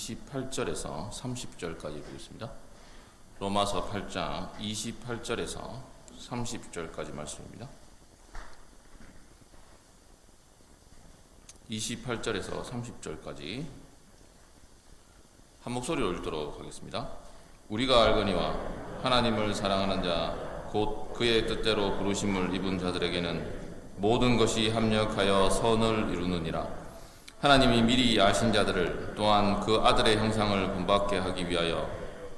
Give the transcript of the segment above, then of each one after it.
28절에서 30절까지 보겠습니다. 로마서 8장 28절에서 30절까지 말씀입니다. 28절에서 30절까지 한 목소리로 읽도록 하겠습니다. 우리가 알거니와 하나님을 사랑하는 자 곧 그의 뜻대로 부르심을 입은 자들에게는 모든 것이 합력하여 선을 이루느니라. 하나님이 미리 아신 자들을 또한 그 아들의 형상을 본받게 하기 위하여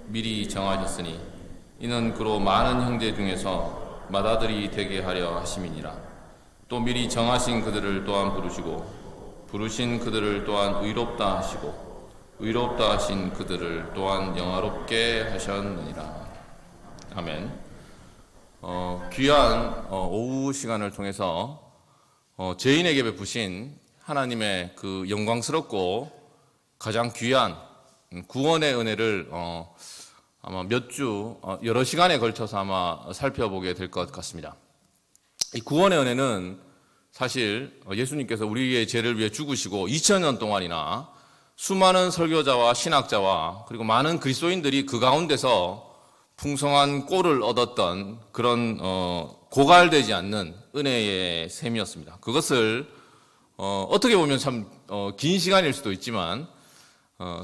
미리 정하셨으니 이는 그로 많은 형제 중에서 맏아들이 되게 하려 하심이니라. 또 미리 정하신 그들을 또한 부르시고 부르신 그들을 또한 의롭다 하시고 의롭다 하신 그들을 또한 영화롭게 하셨느니라. 아멘. 귀한 오후 시간을 통해서 죄인에게 베푸신 하나님의 그 영광스럽고 가장 귀한 구원의 은혜를 아마 여러 시간에 걸쳐서 아마 살펴보게 될 것 같습니다. 이 구원의 은혜는 사실 예수님께서 우리의 죄를 위해 죽으시고 2000년 동안이나 수많은 설교자와 신학자와 그리고 많은 그리스도인들이 그 가운데서 풍성한 꼴을 얻었던 그런 고갈되지 않는 은혜의 셈이었습니다. 그것을 어떻게 보면 참 긴 시간일 수도 있지만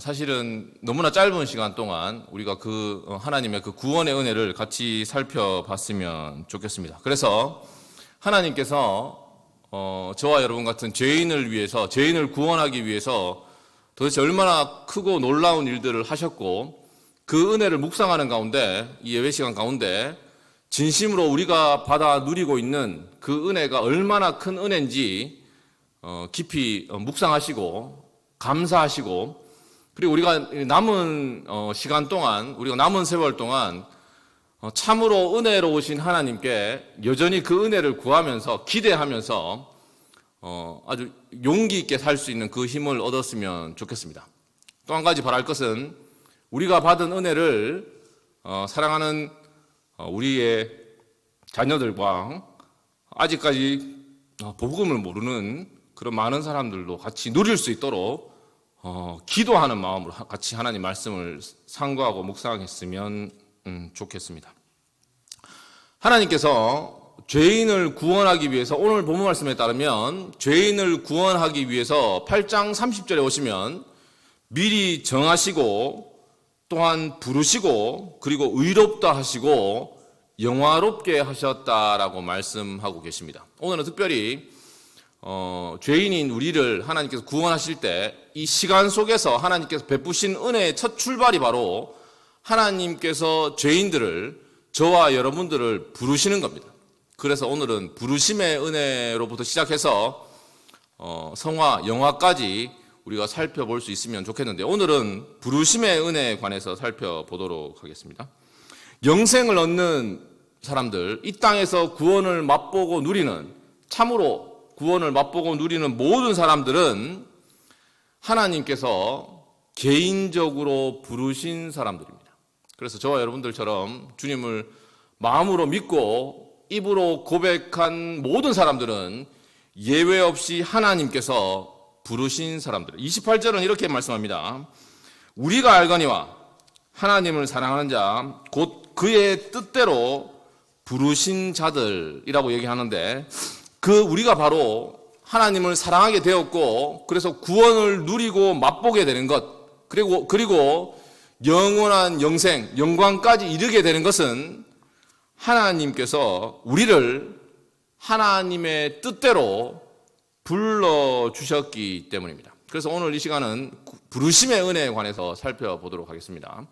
사실은 너무나 짧은 시간 동안 우리가 그 하나님의 그 구원의 은혜를 같이 살펴봤으면 좋겠습니다. 그래서 하나님께서 저와 여러분 같은 죄인을 위해서, 죄인을 구원하기 위해서 도대체 얼마나 크고 놀라운 일들을 하셨고 그 은혜를 묵상하는 가운데, 이 예배 시간 가운데 진심으로 우리가 받아 누리고 있는 그 은혜가 얼마나 큰 은혜인지 깊이 묵상하시고 감사하시고, 그리고 우리가 남은 시간 동안, 우리가 남은 세월 동안 참으로 은혜로우신 하나님께 여전히 그 은혜를 구하면서 기대하면서 아주 용기 있게 살 수 있는 그 힘을 얻었으면 좋겠습니다. 또 한 가지 바랄 것은 우리가 받은 은혜를 사랑하는 우리의 자녀들과 아직까지 복음을 모르는 그런 많은 사람들도 같이 누릴 수 있도록 기도하는 마음으로 같이 하나님 말씀을 상고하고 묵상했으면 좋겠습니다. 하나님께서 죄인을 구원하기 위해서, 오늘 본문 말씀에 따르면 죄인을 구원하기 위해서 8장 30절에 오시면 미리 정하시고 또한 부르시고 그리고 의롭다 하시고 영화롭게 하셨다라고 말씀하고 계십니다. 오늘은 특별히 죄인인 우리를 하나님께서 구원하실 때 이 시간 속에서 하나님께서 베푸신 은혜의 첫 출발이 바로 하나님께서 죄인들을, 저와 여러분들을 부르시는 겁니다. 그래서 오늘은 부르심의 은혜로부터 시작해서 성화, 영화까지 우리가 살펴볼 수 있으면 좋겠는데, 오늘은 부르심의 은혜에 관해서 살펴보도록 하겠습니다. 영생을 얻는 사람들, 이 땅에서 구원을 맛보고 누리는, 참으로 구원을 맛보고 누리는 모든 사람들은 하나님께서 개인적으로 부르신 사람들입니다. 그래서 저와 여러분들처럼 주님을 마음으로 믿고 입으로 고백한 모든 사람들은 예외 없이 하나님께서 부르신 사람들. 28절은 이렇게 말씀합니다. 우리가 알거니와 하나님을 사랑하는 자 곧 그의 뜻대로 부르신 자들이라고 얘기하는데, 그 우리가 바로 하나님을 사랑하게 되었고 그래서 구원을 누리고 맛보게 되는 것, 그리고 영원한 영생, 영광까지 이르게 되는 것은 하나님께서 우리를 하나님의 뜻대로 불러주셨기 때문입니다. 그래서 오늘 이 시간은 부르심의 은혜에 관해서 살펴보도록 하겠습니다.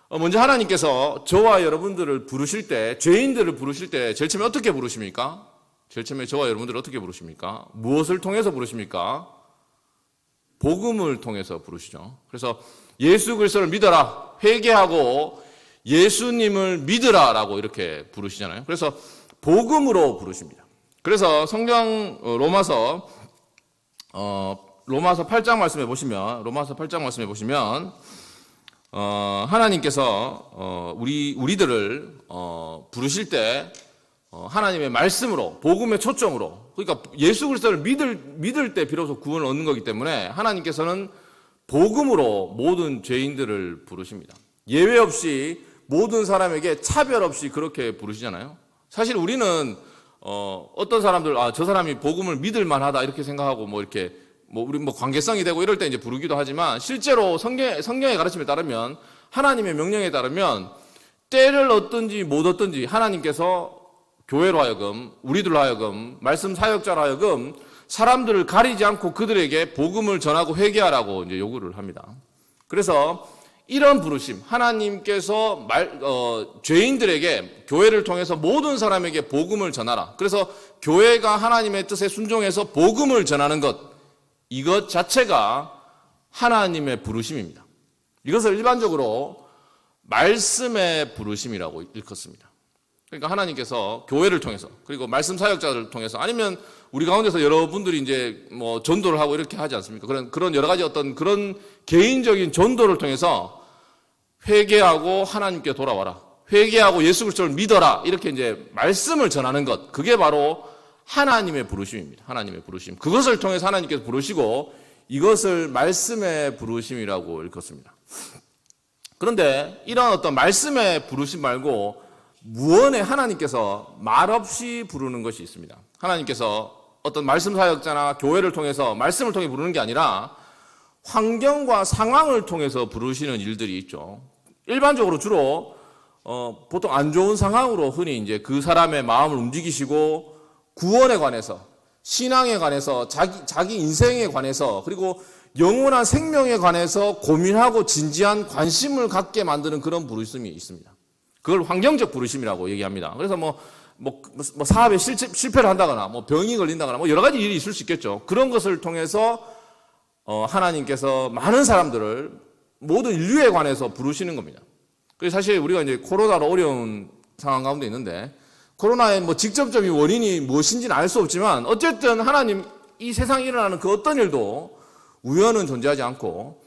먼저 하나님께서 저와 여러분들을 부르실 때, 죄인들을 부르실 때 제일 처음에 어떻게 부르십니까? 제일 처음에 저와 여러분들을 어떻게 부르십니까? 무엇을 통해서 부르십니까? 복음을 통해서 부르시죠. 그래서 예수 그리스도를 믿어라, 회개하고 예수님을 믿으라라고 이렇게 부르시잖아요. 그래서 복음으로 부르십니다. 그래서 성경 로마서 8장 말씀해 보시면 하나님께서 우리들을 부르실 때 하나님의 말씀으로, 복음의 초점으로, 그러니까 예수 그리스도를 믿을 때 비로소 구원을 얻는 거기 때문에 하나님께서는 복음으로 모든 죄인들을 부르십니다. 예외 없이 모든 사람에게 차별 없이 그렇게 부르시잖아요. 사실 우리는 어떤 사람들 저 사람이 복음을 믿을 만하다 이렇게 생각하고 이렇게 우리 관계성이 되고 이럴 때 이제 부르기도 하지만, 실제로 성경의 가르침에 따르면, 하나님의 명령에 따르면 때를 얻든지 못 얻든지 하나님께서 교회로 하여금, 우리들로 하여금, 말씀 사역자로 하여금 사람들을 가리지 않고 그들에게 복음을 전하고 회개하라고 이제 요구를 합니다. 그래서 이런 부르심, 하나님께서 죄인들에게, 교회를 통해서 모든 사람에게 복음을 전하라. 그래서 교회가 하나님의 뜻에 순종해서 복음을 전하는 것, 이것 자체가 하나님의 부르심입니다. 이것을 일반적으로 말씀의 부르심이라고 일컫습니다. 그러니까 하나님께서 교회를 통해서, 그리고 말씀 사역자들을 통해서, 아니면 우리 가운데서 여러분들이 이제 전도를 하고 이렇게 하지 않습니까? 그런 여러 가지 어떤 그런 개인적인 전도를 통해서 회개하고 하나님께 돌아와라, 회개하고 예수 그리스도를 믿어라, 이렇게 이제 말씀을 전하는 것, 그게 바로 하나님의 부르심입니다. 하나님의 부르심. 그것을 통해서 하나님께서 부르시고, 이것을 말씀의 부르심이라고 일컫습니다. 그런데 이런 어떤 말씀의 부르심 말고 무언에 하나님께서 말없이 부르는 것이 있습니다. 하나님께서 어떤 말씀 사역자나 교회를 통해서, 말씀을 통해 부르는 게 아니라 환경과 상황을 통해서 부르시는 일들이 있죠. 일반적으로 주로 보통 안 좋은 상황으로 흔히 이제 그 사람의 마음을 움직이시고, 구원에 관해서, 신앙에 관해서, 자기 인생에 관해서, 그리고 영원한 생명에 관해서 고민하고 진지한 관심을 갖게 만드는 그런 부르심이 있습니다. 그걸 환경적 부르심이라고 얘기합니다. 그래서 사업에 실패를 한다거나, 병이 걸린다거나, 여러 가지 일이 있을 수 있겠죠. 그런 것을 통해서 하나님께서 많은 사람들을, 모든 인류에 관해서 부르시는 겁니다. 그래서 사실 우리가 이제 코로나로 어려운 상황 가운데 있는데, 코로나의 직접적인 원인이 무엇인지는 알 수 없지만, 어쨌든 하나님, 이 세상에 일어나는 그 어떤 일도 우연은 존재하지 않고,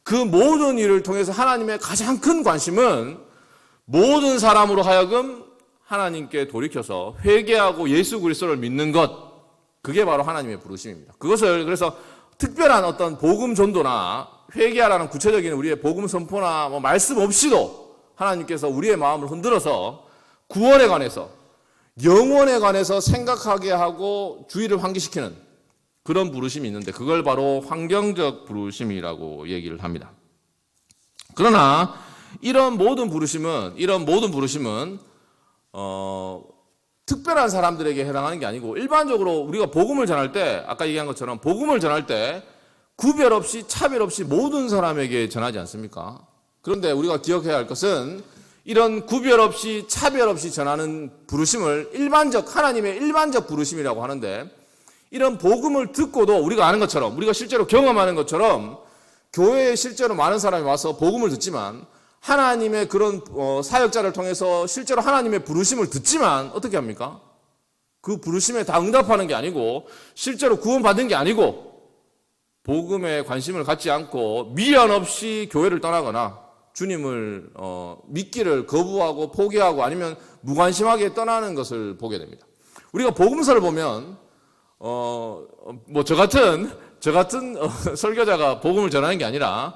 그 모든 일을 통해서 하나님의 가장 큰 관심은 모든 사람으로 하여금 하나님께 돌이켜서 회개하고 예수 그리스도를 믿는 것, 그게 바로 하나님의 부르심입니다. 그것을 그래서 특별한 어떤 복음 전도나 회개하라는 구체적인 우리의 복음 선포나 말씀 없이도 하나님께서 우리의 마음을 흔들어서 구원에 관해서, 영원에 관해서 생각하게 하고 주의를 환기시키는 그런 부르심이 있는데, 그걸 바로 환경적 부르심이라고 얘기를 합니다. 그러나 이런 모든 부르심은 특별한 사람들에게 해당하는 게 아니고, 일반적으로 우리가 복음을 전할 때, 아까 얘기한 것처럼 복음을 전할 때 구별 없이 차별 없이 모든 사람에게 전하지 않습니까? 그런데 우리가 기억해야 할 것은, 이런 구별 없이 차별 없이 전하는 부르심을 하나님의 일반적 부르심이라고 하는데, 이런 복음을 듣고도 우리가 아는 것처럼, 우리가 실제로 경험하는 것처럼 교회에 실제로 많은 사람이 와서 복음을 듣지만, 하나님의 그런 사역자를 통해서 실제로 하나님의 부르심을 듣지만 어떻게 합니까? 그 부르심에 다 응답하는 게 아니고, 실제로 구원받은 게 아니고, 복음에 관심을 갖지 않고 미련 없이 교회를 떠나거나 주님을 믿기를 거부하고 포기하고, 아니면 무관심하게 떠나는 것을 보게 됩니다. 우리가 복음서를 보면 저 같은 설교자가 복음을 전하는 게 아니라,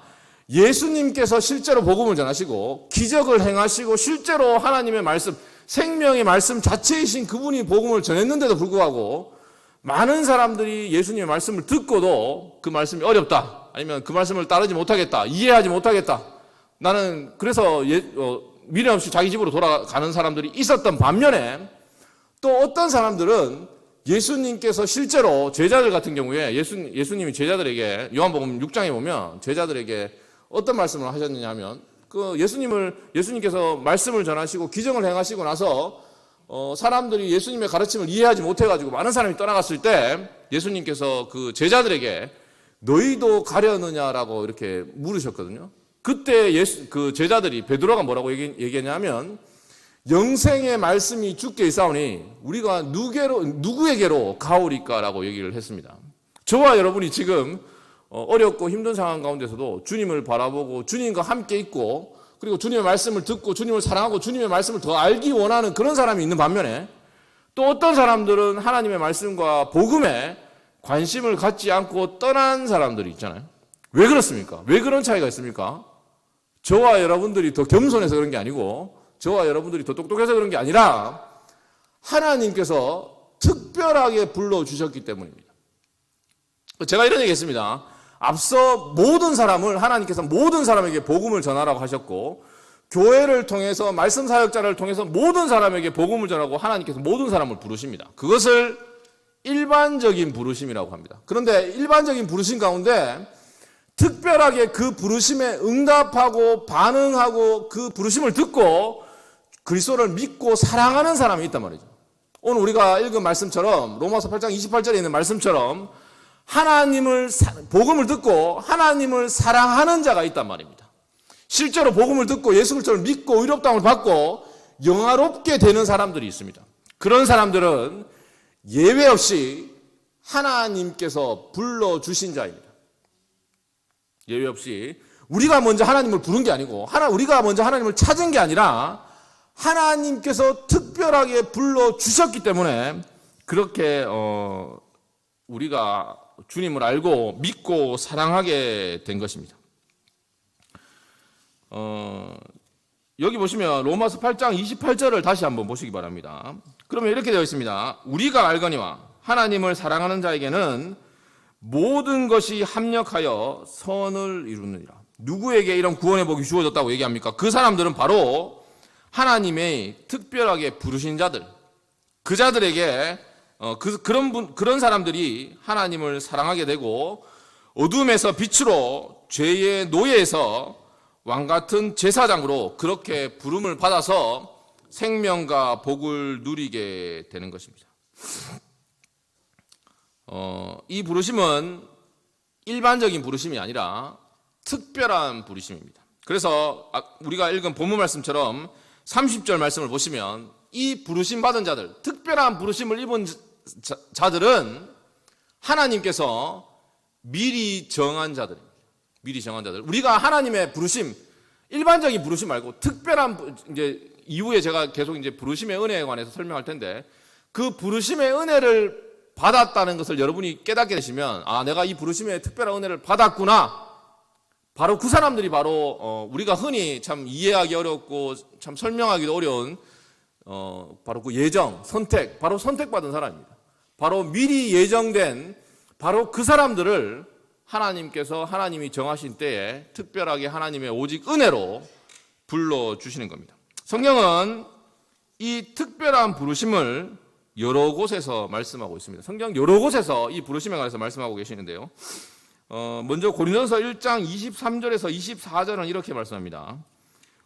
예수님께서 실제로 복음을 전하시고 기적을 행하시고 실제로 하나님의 말씀, 생명의 말씀 자체이신 그분이 복음을 전했는데도 불구하고 많은 사람들이 예수님의 말씀을 듣고도 그 말씀이 어렵다, 아니면 그 말씀을 따르지 못하겠다, 이해하지 못하겠다, 나는 그래서 미련 없이 자기 집으로 돌아가는 사람들이 있었던 반면에, 또 어떤 사람들은 예수님께서 실제로 제자들 같은 경우에 예수님이 제자들에게, 요한복음 6장에 보면 제자들에게 어떤 말씀을 하셨느냐 하면, 예수님께서 말씀을 전하시고 기적을 행하시고 나서 사람들이 예수님의 가르침을 이해하지 못해가지고 많은 사람이 떠나갔을 때, 예수님께서 그 제자들에게 너희도 가려느냐라고 이렇게 물으셨거든요. 그때 그 제자들이, 베드로가 뭐라고 얘기했냐면, 영생의 말씀이 주께 있사오니 우리가 누구에게로 가오리까라고 얘기를 했습니다. 저와 여러분이 지금 어렵고 힘든 상황 가운데서도 주님을 바라보고 주님과 함께 있고, 그리고 주님의 말씀을 듣고 주님을 사랑하고 주님의 말씀을 더 알기 원하는 그런 사람이 있는 반면에, 또 어떤 사람들은 하나님의 말씀과 복음에 관심을 갖지 않고 떠난 사람들이 있잖아요. 왜 그렇습니까? 왜 그런 차이가 있습니까? 저와 여러분들이 더 겸손해서 그런 게 아니고 저와 여러분들이 더 똑똑해서 그런 게 아니라 하나님께서 특별하게 불러주셨기 때문입니다. 제가 이런 얘기했습니다. 앞서 모든 사람을 하나님께서 모든 사람에게 복음을 전하라고 하셨고 교회를 통해서 말씀 사역자를 통해서 모든 사람에게 복음을 전하고 하나님께서 모든 사람을 부르십니다. 그것을 일반적인 부르심이라고 합니다. 그런데 일반적인 부르심 가운데 특별하게 그 부르심에 응답하고 반응하고 그 부르심을 듣고 그리스도를 믿고 사랑하는 사람이 있단 말이죠. 오늘 우리가 읽은 말씀처럼 로마서 8장 28절에 있는 말씀처럼 복음을 듣고 하나님을 사랑하는 자가 있단 말입니다. 실제로 복음을 듣고 예수 그리스도를 믿고 의롭다함을 받고 영화롭게 되는 사람들이 있습니다. 그런 사람들은 예외 없이 하나님께서 불러주신 자입니다. 예외 없이 우리가 먼저 하나님을 부른 게 아니고 우리가 먼저 하나님을 찾은 게 아니라 하나님께서 특별하게 불러주셨기 때문에 그렇게 우리가 주님을 알고 믿고 사랑하게 된 것입니다. 여기 보시면 로마서 8장 28절을 다시 한번 보시기 바랍니다. 그러면 이렇게 되어 있습니다. 우리가 알거니와 하나님을 사랑하는 자에게는 모든 것이 합력하여 선을 이루느니라. 누구에게 이런 구원의 복이 주어졌다고 얘기합니까? 그 사람들은 바로 하나님의 특별하게 부르신 자들, 그 자들에게 그런 사람들이 하나님을 사랑하게 되고 어둠에서 빛으로 죄의 노예에서 왕같은 제사장으로 그렇게 부름을 받아서 생명과 복을 누리게 되는 것입니다. 이 부르심은 일반적인 부르심이 아니라 특별한 부르심입니다. 그래서 우리가 읽은 본문 말씀처럼 30절 말씀을 보시면 이 부르심 받은 자들, 특별한 부르심을 입은 자들은 하나님께서 미리 정한 자들입니다. 미리 정한 자들. 우리가 하나님의 부르심, 일반적인 부르심 말고 특별한, 이제 이후에 제가 계속 이제 부르심의 은혜에 관해서 설명할 텐데 그 부르심의 은혜를 받았다는 것을 여러분이 깨닫게 되시면 내가 이 부르심의 특별한 은혜를 받았구나. 바로 그 사람들이 바로 우리가 흔히 참 이해하기 어렵고 참 설명하기도 어려운 바로 그 예정, 선택, 바로 선택받은 사람입니다. 바로 미리 예정된 바로 그 사람들을 하나님께서 하나님이 정하신 때에 특별하게 하나님의 오직 은혜로 불러주시는 겁니다. 성경은 이 특별한 부르심을 여러 곳에서 말씀하고 있습니다. 성경 여러 곳에서 이 부르심에 관해서 말씀하고 계시는데요. 먼저 고린도전서 1장 23절에서 24절은 이렇게 말씀합니다.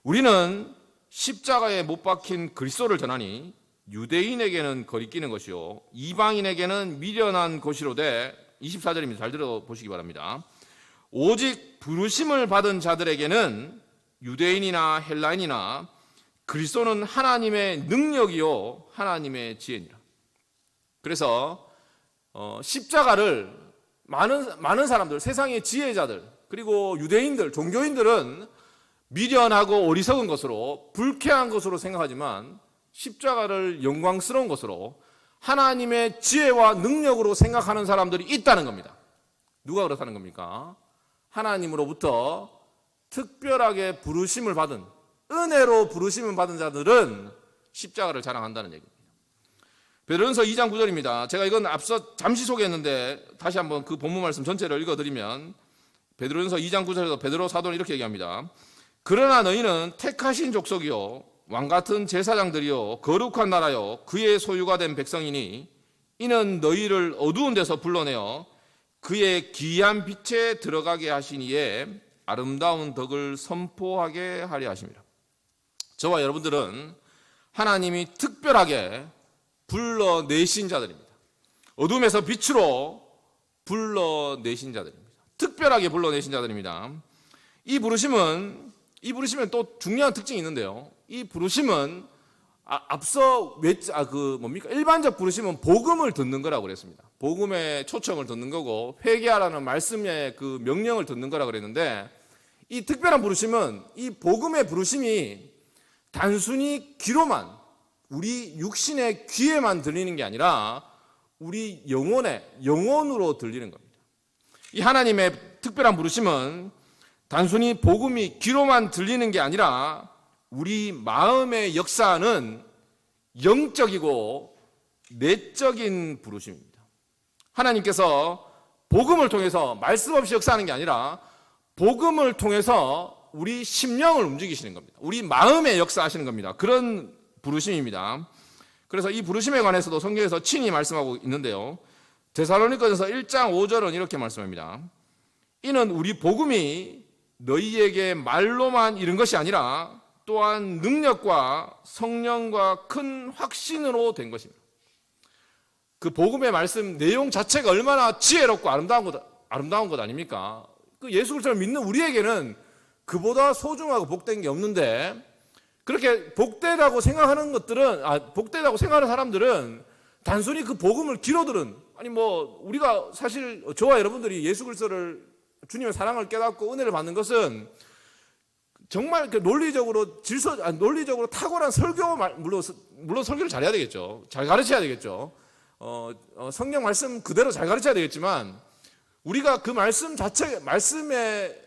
우리는 십자가에 못 박힌 그리스도를 전하니 유대인에게는 거리끼는 것이요 이방인에게는 미련한 것이로되 24절입니다. 잘 들어보시기 바랍니다. 오직 부르심을 받은 자들에게는 유대인이나 헬라인이나 그리스도는 하나님의 능력이요 하나님의 지혜니라. 그래서 십자가를 많은 사람들, 세상의 지혜자들, 그리고 유대인들, 종교인들은 미련하고 어리석은 것으로 불쾌한 것으로 생각하지만 십자가를 영광스러운 것으로 하나님의 지혜와 능력으로 생각하는 사람들이 있다는 겁니다. 누가 그렇다는 겁니까? 하나님으로부터 특별하게 부르심을 받은, 은혜로 부르심을 받은 자들은 십자가를 자랑한다는 얘기입니다. 베드로전서 2장 9절입니다. 제가 이건 앞서 잠시 소개했는데 다시 한번 그 본문 말씀 전체를 읽어드리면 베드로전서 2장 9절에서 베드로 사도는 이렇게 얘기합니다. 그러나 너희는 택하신 족속이요 왕같은 제사장들이요 거룩한 나라요 그의 소유가 된 백성이니 이는 너희를 어두운 데서 불러내어 그의 기이한 빛에 들어가게 하시니에 아름다운 덕을 선포하게 하려 하심이라. 저와 여러분들은 하나님이 특별하게 불러내신 자들입니다. 어둠에서 빛으로 불러내신 자들입니다. 특별하게 불러내신 자들입니다. 이 부르심은 또 중요한 특징이 있는데요. 이 부르심은 앞서 일반적 부르심은 복음을 듣는 거라고 그랬습니다. 복음의 초청을 듣는 거고 회개하라는 말씀의 그 명령을 듣는 거라고 그랬는데 이 특별한 부르심은 이 복음의 부르심이 단순히 귀로만 우리 육신의 귀에만 들리는 게 아니라 우리 영혼으로 들리는 겁니다. 이 하나님의 특별한 부르심은 단순히 복음이 귀로만 들리는 게 아니라 우리 마음의 역사는 영적이고 내적인 부르심입니다. 하나님께서 복음을 통해서 말씀 없이 역사하는 게 아니라 복음을 통해서 우리 심령을 움직이시는 겁니다. 우리 마음에 역사하시는 겁니다. 그런 부르심입니다. 그래서 이 부르심에 관해서도 성경에서 친히 말씀하고 있는데요. 데살로니가전서 1장 5절은 이렇게 말씀합니다. 이는 우리 복음이 너희에게 말로만 이른 것이 아니라 또한 능력과 성령과 큰 확신으로 된 것입니다. 그 복음의 말씀 내용 자체가 얼마나 지혜롭고 아름다운 것 아닙니까? 그 예수 그리스도를 믿는 우리에게는 그보다 소중하고 복된 게 없는데, 그렇게 복되다고 생각하는 복되다고 생각하는 사람들은 단순히 그 복음을 귀로 들은, 우리가 사실 저와 여러분들이 예수 그리스도를 주님의 사랑을 깨닫고 은혜를 받는 것은 정말 논리적으로 탁월한 물론 설교를 잘해야 되겠죠. 잘 가르쳐야 되겠죠. 성경 말씀 그대로 잘 가르쳐야 되겠지만, 우리가 그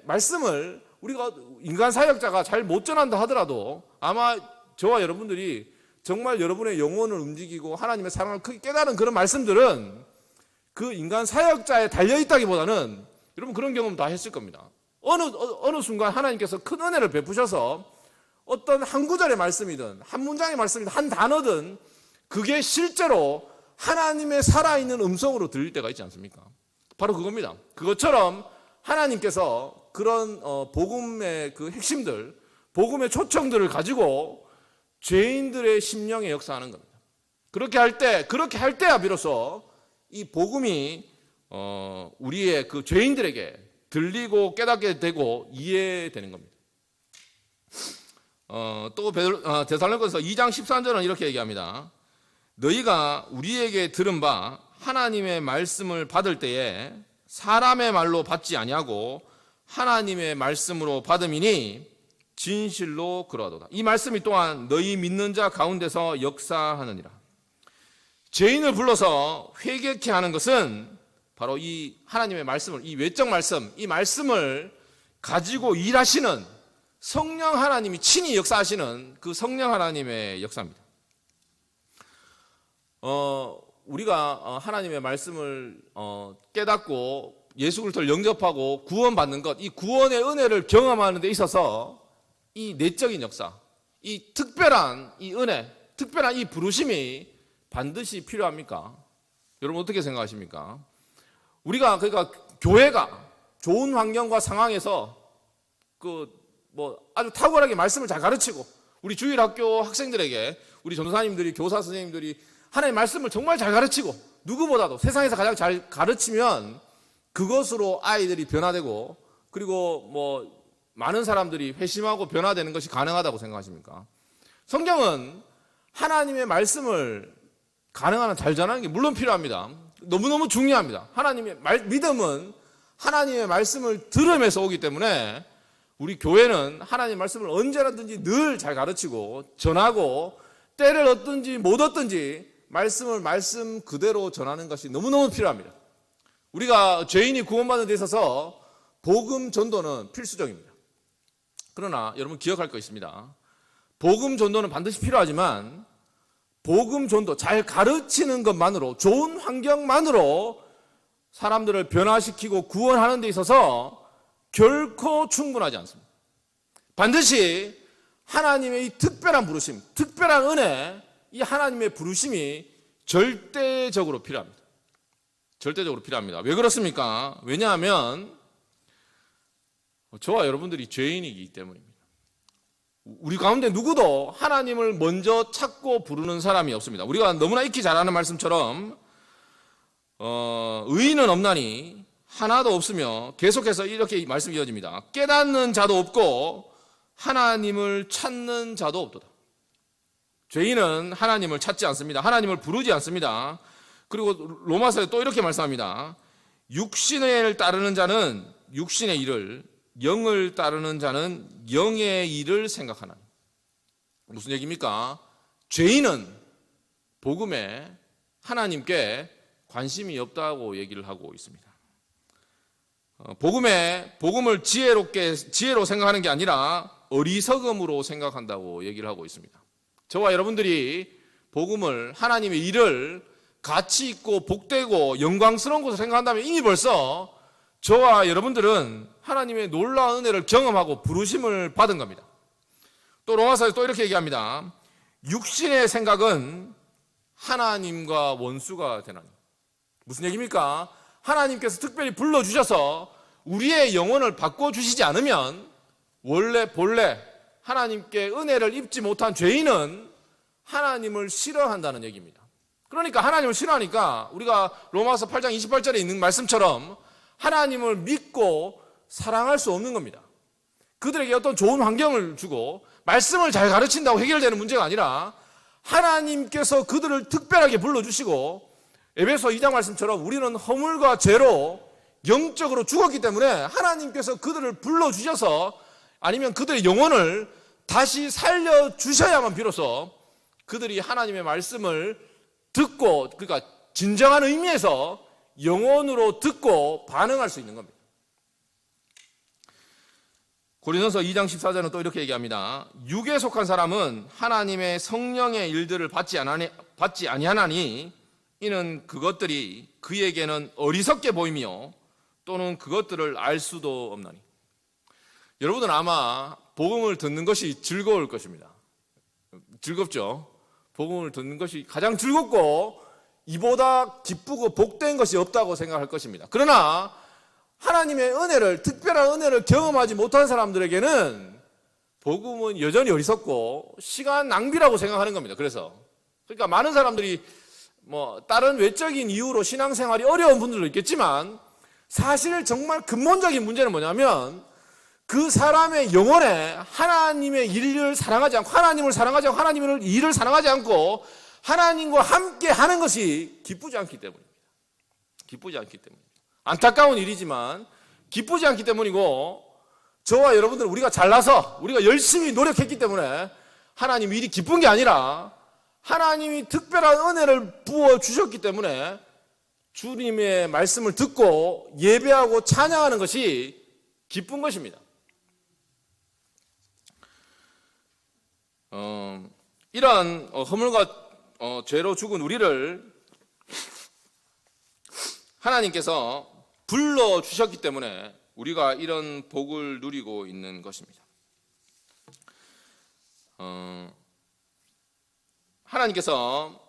말씀을 우리가 인간 사역자가 잘 못 전한다 하더라도 아마 저와 여러분들이 정말 여러분의 영혼을 움직이고 하나님의 사랑을 크게 깨달은 그런 말씀들은 그 인간 사역자에 달려있다기보다는 여러분 그런 경험 다 했을 겁니다. 어느 순간 하나님께서 큰 은혜를 베푸셔서 어떤 한 구절의 말씀이든 한 문장의 말씀이든 한 단어든 그게 실제로 하나님의 살아있는 음성으로 들릴 때가 있지 않습니까? 바로 그겁니다. 그것처럼 하나님께서 그런 복음의 그 핵심들, 복음의 초청들을 가지고 죄인들의 심령에 역사하는 겁니다. 그렇게 할 때야 비로소 이 복음이 우리의 그 죄인들에게 들리고 깨닫게 되고 이해되는 겁니다. 또 데살로니가전서 2장 13절은 이렇게 얘기합니다. 너희가 우리에게 들은 바 하나님의 말씀을 받을 때에 사람의 말로 받지 아니하고 하나님의 말씀으로 받음이니 진실로 그러하도다. 이 말씀이 또한 너희 믿는 자 가운데서 역사하느니라. 죄인을 불러서 회개케 하는 것은 바로 이 하나님의 말씀을, 이 외적 말씀, 이 말씀을 가지고 일하시는 성령 하나님이 친히 역사하시는 그 성령 하나님의 역사입니다. 우리가 하나님의 말씀을 깨닫고 예수 그리스도를 영접하고 구원받는 것, 이 구원의 은혜를 경험하는 데 있어서 이 내적인 역사, 이 특별한 이 은혜, 특별한 이 부르심이 반드시 필요합니까? 여러분 어떻게 생각하십니까? 그러니까 교회가 좋은 환경과 상황에서 아주 탁월하게 말씀을 잘 가르치고 우리 주일학교 학생들에게 우리 전도사님들이, 교사 선생님들이 하나님의 말씀을 정말 잘 가르치고 누구보다도 세상에서 가장 잘 가르치면 그것으로 아이들이 변화되고 그리고 많은 사람들이 회심하고 변화되는 것이 가능하다고 생각하십니까? 성경은 하나님의 말씀을 가능한 한 잘 전하는 게 물론 필요합니다. 너무너무 중요합니다. 믿음은 하나님의 말씀을 들으면서 오기 때문에 우리 교회는 하나님의 말씀을 언제라든지 늘 잘 가르치고 전하고 때를 얻든지 못 얻든지 말씀 그대로 전하는 것이 너무너무 필요합니다. 우리가 죄인이 구원받는 데 있어서 복음 전도는 필수적입니다. 그러나 여러분 기억할 거 있습니다. 복음 전도는 반드시 필요하지만 복음 전도, 잘 가르치는 것만으로, 좋은 환경만으로 사람들을 변화시키고 구원하는 데 있어서 결코 충분하지 않습니다. 반드시 하나님의 이 특별한 부르심, 특별한 은혜, 이 하나님의 부르심이 절대적으로 필요합니다. 절대적으로 필요합니다. 왜 그렇습니까? 왜냐하면 저와 여러분들이 죄인이기 때문입니다. 우리 가운데 누구도 하나님을 먼저 찾고 부르는 사람이 없습니다. 우리가 너무나 익히 잘 아는 말씀처럼 의인은 없나니 하나도 없으며 계속해서 이렇게 말씀이 이어집니다. 깨닫는 자도 없고 하나님을 찾는 자도 없도다. 죄인은 하나님을 찾지 않습니다. 하나님을 부르지 않습니다. 그리고 로마서에 또 이렇게 말씀합니다. 육신을 따르는 자는 육신의 일을, 영을 따르는 자는 영의 일을 생각하나니. 무슨 얘기입니까? 죄인은 복음에 하나님께 관심이 없다고 얘기를 하고 있습니다. 복음을 지혜로 생각하는 게 아니라 어리석음으로 생각한다고 얘기를 하고 있습니다. 저와 여러분들이 복음을, 하나님의 일을 가치 있고 복되고 영광스러운 것으로 생각한다면 이미 벌써 저와 여러분들은 하나님의 놀라운 은혜를 경험하고 부르심을 받은 겁니다. 또 로마서에서 또 이렇게 얘기합니다. 육신의 생각은 하나님과 원수가 되나니. 무슨 얘기입니까? 하나님께서 특별히 불러주셔서 우리의 영혼을 바꿔주시지 않으면 본래 하나님께 은혜를 입지 못한 죄인은 하나님을 싫어한다는 얘기입니다. 그러니까 하나님을 싫어하니까 우리가 로마서 8장 28절에 있는 말씀처럼 하나님을 믿고 사랑할 수 없는 겁니다. 그들에게 어떤 좋은 환경을 주고 말씀을 잘 가르친다고 해결되는 문제가 아니라 하나님께서 그들을 특별하게 불러주시고 에베소 2장 말씀처럼 우리는 허물과 죄로 영적으로 죽었기 때문에 하나님께서 그들을 불러주셔서 아니면 그들의 영혼을 다시 살려주셔야만 비로소 그들이 하나님의 말씀을 듣고, 그러니까 진정한 의미에서 영혼으로 듣고 반응할 수 있는 겁니다. 고린도서 2장 14절은 또 이렇게 얘기합니다. 육에 속한 사람은 하나님의 성령의 일들을 받지 아니하나니 이는 그것들이 그에게는 어리석게 보이며 또는 그것들을 알 수도 없나니. 여러분은 아마 복음을 듣는 것이 즐거울 것입니다. 즐겁죠? 복음을 듣는 것이 가장 즐겁고 이보다 기쁘고 복된 것이 없다고 생각할 것입니다. 그러나 하나님의 은혜를, 특별한 은혜를 경험하지 못한 사람들에게는 복음은 여전히 어리석고 시간 낭비라고 생각하는 겁니다. 그러니까 많은 사람들이 다른 외적인 이유로 신앙생활이 어려운 분들도 있겠지만 사실 정말 근본적인 문제는 뭐냐면 그 사람의 영혼에 하나님의 일을 사랑하지 않고 하나님을 사랑하지 않고 하나님의 일을 사랑하지 않고 하나님과 함께 하는 것이 기쁘지 않기 때문입니다. 기쁘지 않기 때문입니다. 안타까운 일이지만 기쁘지 않기 때문이고 저와 여러분들은 우리가 잘나서 우리가 열심히 노력했기 때문에 하나님 일이 기쁜 게 아니라 하나님이 특별한 은혜를 부어주셨기 때문에 주님의 말씀을 듣고 예배하고 찬양하는 것이 기쁜 것입니다. 이러한 허물과 죄로 죽은 우리를 하나님께서 불러주셨기 때문에 우리가 이런 복을 누리고 있는 것입니다. 하나님께서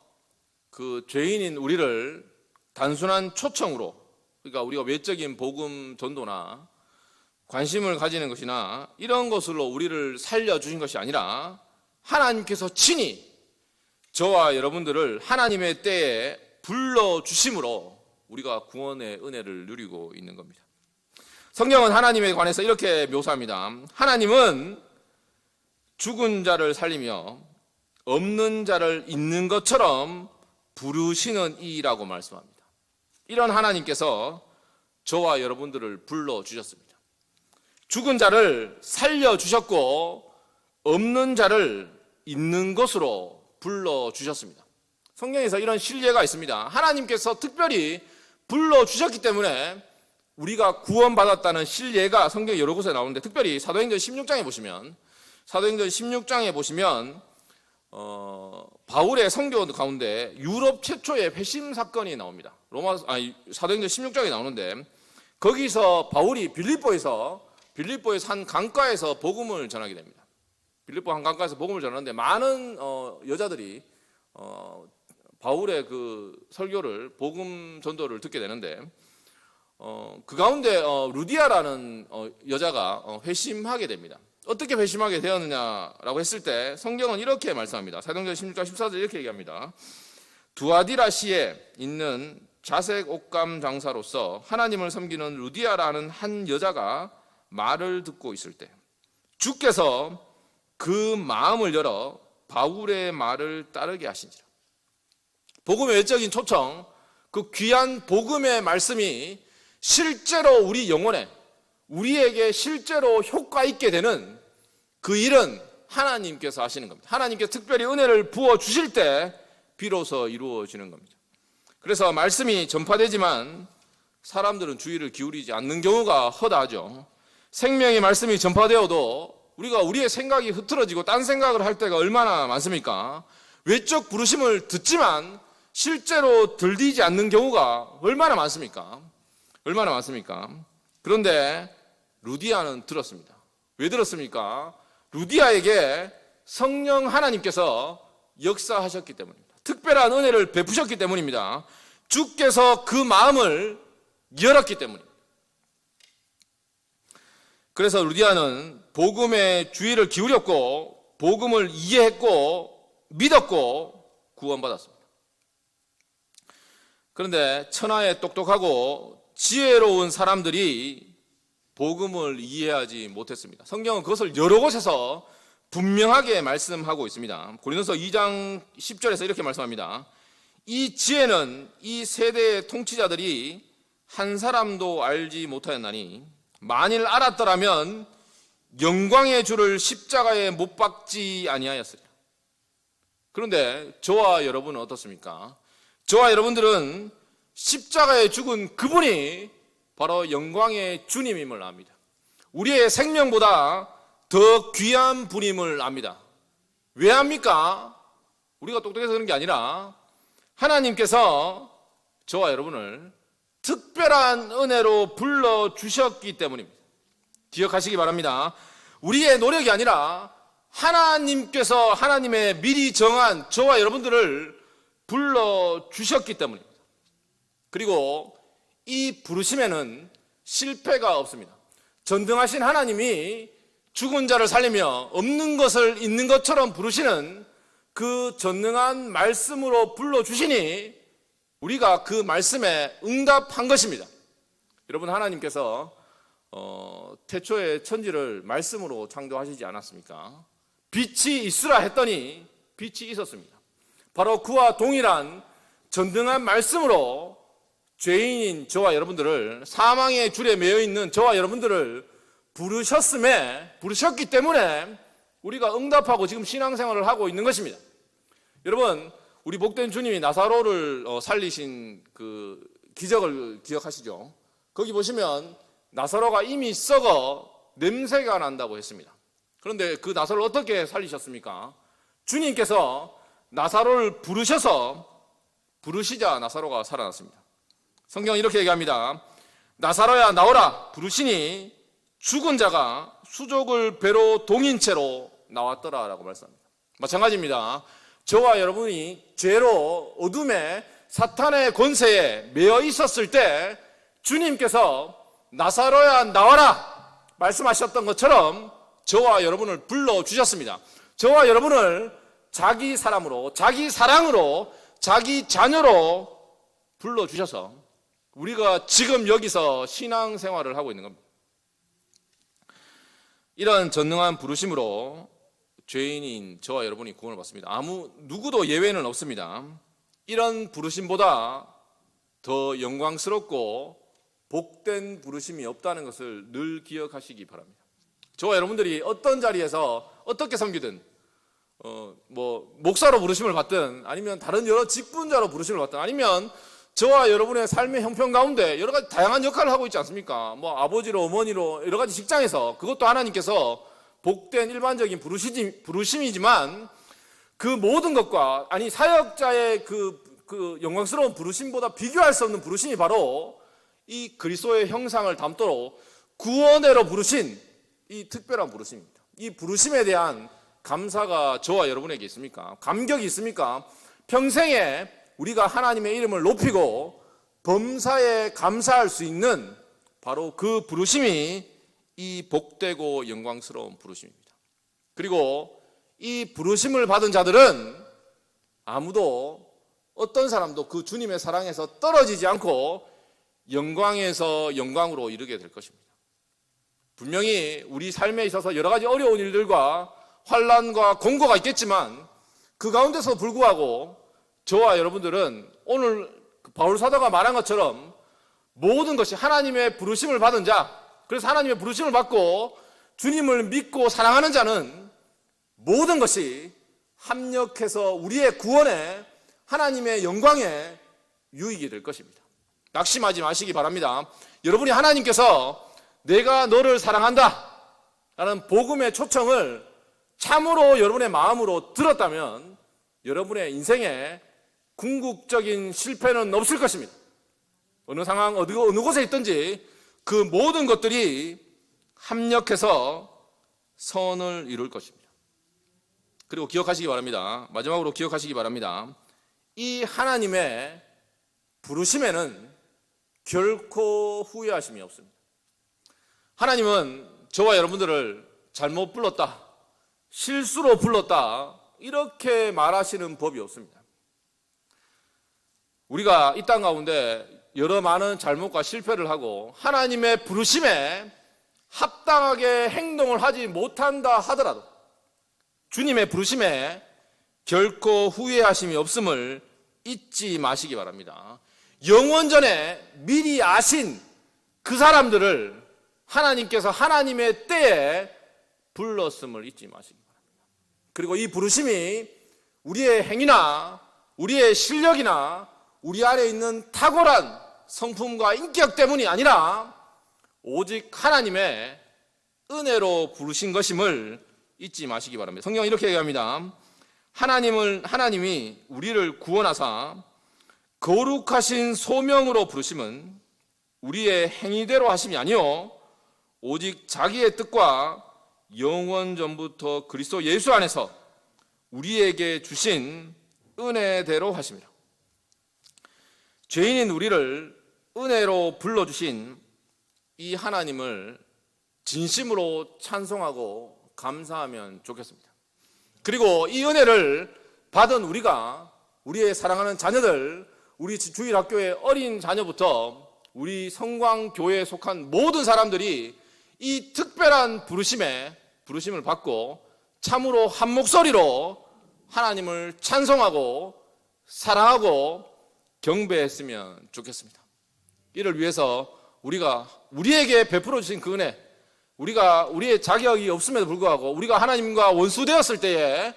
그 죄인인 우리를 단순한 초청으로, 그러니까 우리가 외적인 복음 전도나 관심을 가지는 것이나 이런 것으로 우리를 살려주신 것이 아니라 하나님께서 친히 저와 여러분들을 하나님의 때에 불러주심으로 우리가 구원의 은혜를 누리고 있는 겁니다. 성경은 하나님에 관해서 이렇게 묘사합니다. 하나님은 죽은 자를 살리며 없는 자를 있는 것처럼 부르시는 이라고 말씀합니다. 이런 하나님께서 저와 여러분들을 불러주셨습니다. 죽은 자를 살려주셨고 없는 자를 있는 것으로 불러주셨습니다. 성경에서 이런 신뢰가 있습니다. 하나님께서 특별히 불러주셨기 때문에 우리가 구원받았다는 신뢰가 성경 여러 곳에 나오는데 특별히 사도행전 16장에 보시면 바울의 선교 가운데 유럽 최초의 회심 사건이 나옵니다. 사도행전 16장에 나오는데 거기서 바울이 빌립보에서 한 강가에서 복음을 전하게 됩니다. 빌립보 한 강가에서 복음을 전하는데 많은 여자들이 바울의 그 설교를, 복음 전도를 듣게 되는데 그 가운데 루디아라는 여자가 회심하게 됩니다. 어떻게 회심하게 되었느냐라고 했을 때 성경은 이렇게 말씀합니다. 사도행전 16장 14절 이렇게 얘기합니다. 두아디라시에 있는 자색 옷감 장사로서 하나님을 섬기는 루디아라는 한 여자가 말을 듣고 있을 때 주께서 그 마음을 열어 바울의 말을 따르게 하시니라. 복음의 외적인 초청, 그 귀한 복음의 말씀이 실제로 우리 영혼에, 우리에게 실제로 효과 있게 되는 그 일은 하나님께서 하시는 겁니다. 하나님께서 특별히 은혜를 부어주실 때 비로소 이루어지는 겁니다. 그래서 말씀이 전파되지만 사람들은 주의를 기울이지 않는 경우가 허다하죠. 생명의 말씀이 전파되어도 우리가 우리의 생각이 흐트러지고 딴 생각을 할 때가 얼마나 많습니까? 외적 부르심을 듣지만 실제로 들리지 않는 경우가 얼마나 많습니까? 얼마나 많습니까? 그런데 루디아는 들었습니다. 왜 들었습니까? 루디아에게 성령 하나님께서 역사하셨기 때문입니다. 특별한 은혜를 베푸셨기 때문입니다. 주께서 그 마음을 열었기 때문입니다. 그래서 루디아는 복음에 주의를 기울였고 복음을 이해했고 믿었고 구원받았습니다. 그런데 천하에 똑똑하고 지혜로운 사람들이 복음을 이해하지 못했습니다. 성경은 그것을 여러 곳에서 분명하게 말씀하고 있습니다. 고린도서 2장 10절에서 이렇게 말씀합니다. 이 지혜는 이 세대의 통치자들이 한 사람도 알지 못하였나니 만일 알았더라면 영광의 주를 십자가에 못 박지 아니하였으리라. 그런데 저와 여러분은 어떻습니까? 저와 여러분들은 십자가에 죽은 그분이 바로 영광의 주님임을 압니다. 우리의 생명보다 더 귀한 분임을 압니다. 왜 압니까? 우리가 똑똑해서 그런 게 아니라 하나님께서 저와 여러분을 특별한 은혜로 불러주셨기 때문입니다. 기억하시기 바랍니다. 우리의 노력이 아니라 하나님께서 하나님의 미리 정한 저와 여러분들을 불러주셨기 때문입니다. 그리고 이 부르심에는 실패가 없습니다. 전능하신 하나님이 죽은 자를 살리며 없는 것을 있는 것처럼 부르시는 그 전능한 말씀으로 불러주시니 우리가 그 말씀에 응답한 것입니다. 여러분, 하나님께서 태초에 천지를 말씀으로 창조하시지 않았습니까? 빛이 있으라 했더니 빛이 있었습니다. 바로 그와 동일한 전능한 말씀으로 죄인인 저와 여러분들을, 사망의 줄에 매여 있는 저와 여러분들을 부르셨기 때문에 우리가 응답하고 지금 신앙생활을 하고 있는 것입니다. 여러분, 우리 복된 주님이 나사로를 살리신 그 기적을 기억하시죠? 거기 보시면 나사로가 이미 썩어 냄새가 난다고 했습니다. 그런데 그 나사로를 어떻게 살리셨습니까? 주님께서 나사로를 부르시자 나사로가 살아났습니다. 성경은 이렇게 얘기합니다. 나사로야 나오라 부르시니 죽은 자가 수족을 배로 동인 채로 나왔더라 라고 말씀합니다. 마찬가지입니다. 저와 여러분이 죄로 어둠에 사탄의 권세에 매여 있었을 때 주님께서 나사로야 나와라 말씀하셨던 것처럼 저와 여러분을 불러주셨습니다. 저와 여러분을 자기 사람으로, 자기 사랑으로, 자기 자녀로 불러주셔서 우리가 지금 여기서 신앙생활을 하고 있는 겁니다. 이런 전능한 부르심으로 죄인인 저와 여러분이 구원을 받습니다. 누구도 예외는 없습니다. 이런 부르심보다 더 영광스럽고 복된 부르심이 없다는 것을 늘 기억하시기 바랍니다. 저와 여러분들이 어떤 자리에서 어떻게 섬기든 목사로 부르심을 받든 아니면 다른 여러 직분자로 부르심을 받든 아니면 저와 여러분의 삶의 형편 가운데 여러 가지 다양한 역할을 하고 있지 않습니까? 아버지로 어머니로 여러 가지 직장에서 그것도 하나님께서 복된 일반적인 부르심이지만 그 모든 것과 사역자의 그 영광스러운 부르심보다 비교할 수 없는 부르심이 바로 이 그리스도의 형상을 담도록 구원으로 부르신 이 특별한 부르심입니다. 이 부르심에 대한 감사가 저와 여러분에게 있습니까? 감격이 있습니까? 평생에 우리가 하나님의 이름을 높이고 범사에 감사할 수 있는 바로 그 부르심이 이 복되고 영광스러운 부르심입니다. 그리고 이 부르심을 받은 자들은 아무도 어떤 사람도 그 주님의 사랑에서 떨어지지 않고 영광에서 영광으로 이르게 될 것입니다. 분명히 우리 삶에 있어서 여러 가지 어려운 일들과 환난과 공고가 있겠지만 그 가운데서 불구하고 저와 여러분들은 오늘 바울 사도가 말한 것처럼 모든 것이 하나님의 부르심을 받은 자, 그래서 하나님의 부르심을 받고 주님을 믿고 사랑하는 자는 모든 것이 합력해서 우리의 구원에 하나님의 영광에 유익이 될 것입니다. 낙심하지 마시기 바랍니다. 여러분이 하나님께서 내가 너를 사랑한다 라는 복음의 초청을 참으로 여러분의 마음으로 들었다면 여러분의 인생에 궁극적인 실패는 없을 것입니다. 어느 상황, 어느 곳에 있든지 그 모든 것들이 합력해서 선을 이룰 것입니다. 그리고 기억하시기 바랍니다. 마지막으로 기억하시기 바랍니다. 이 하나님의 부르심에는 결코 후회하심이 없습니다. 하나님은 저와 여러분들을 잘못 불렀다, 실수로 불렀다, 이렇게 말하시는 법이 없습니다. 우리가 이 땅 가운데 여러 많은 잘못과 실패를 하고 하나님의 부르심에 합당하게 행동을 하지 못한다 하더라도 주님의 부르심에 결코 후회하심이 없음을 잊지 마시기 바랍니다. 영원전에 미리 아신 그 사람들을 하나님께서 하나님의 때에 불렀음을 잊지 마시기 바랍니다. 그리고 이 부르심이 우리의 행위나 우리의 실력이나 우리 안에 있는 탁월한 성품과 인격 때문이 아니라 오직 하나님의 은혜로 부르신 것임을 잊지 마시기 바랍니다. 성경은 이렇게 얘기합니다. 하나님이 우리를 구원하사 거룩하신 소명으로 부르심은 우리의 행위대로 하심이 아니요 오직 자기의 뜻과 영원 전부터 그리스도 예수 안에서 우리에게 주신 은혜대로 하심이라. 죄인인 우리를 은혜로 불러주신 이 하나님을 진심으로 찬송하고 감사하면 좋겠습니다. 그리고 이 은혜를 받은 우리가, 우리의 사랑하는 자녀들, 우리 주일학교의 어린 자녀부터 우리 성광교회에 속한 모든 사람들이 이 특별한 부르심을 받고 참으로 한 목소리로 하나님을 찬송하고 사랑하고 경배했으면 좋겠습니다. 이를 위해서 우리가 우리에게 베풀어 주신 그 은혜, 우리가 우리의 자격이 없음에도 불구하고 우리가 하나님과 원수되었을 때에,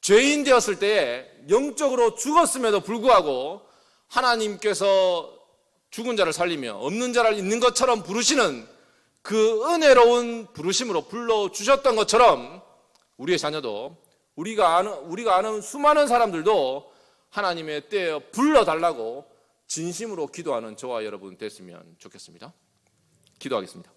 죄인 되었을 때에, 영적으로 죽었음에도 불구하고 하나님께서 죽은 자를 살리며 없는 자를 있는 것처럼 부르시는 그 은혜로운 부르심으로 불러주셨던 것처럼 우리의 자녀도, 우리가 아는 수많은 사람들도 하나님의 때에 불러달라고 진심으로 기도하는 저와 여러분 됐으면 좋겠습니다. 기도하겠습니다.